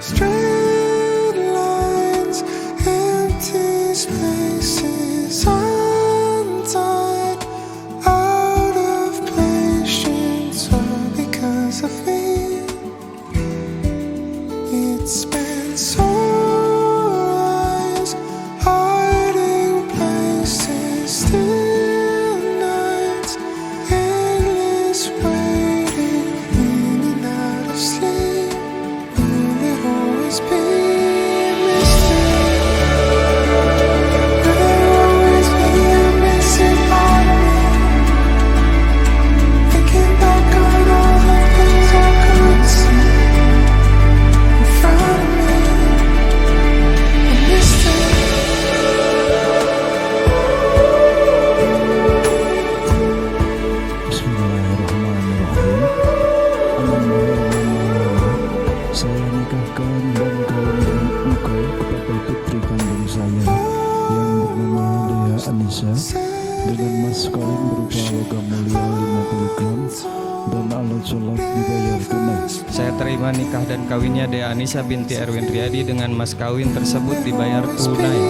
Straight lines, empty spaces, untied, out of patience, all because of me. It's been so wise, hiding places, still nights, endless waiting, in and out of sleep. Will it always be a mystery? Will there always be a missing part of me? Thinking back on all the things I couldn't see in front of me, a mystery. Bismillahirrahmanirrahim. Saya nikahkan dan kawinkan engkau kepada putri kandung saya yang bernama Dea Anissa dengan mas kawin berupa logam mulia 50 gram dan alat sholat dibayar tunai. Saya terima nikah dan kawinnya Dea Anissa binti Erwin Riyadi dengan mas kawin tersebut dibayar tunai.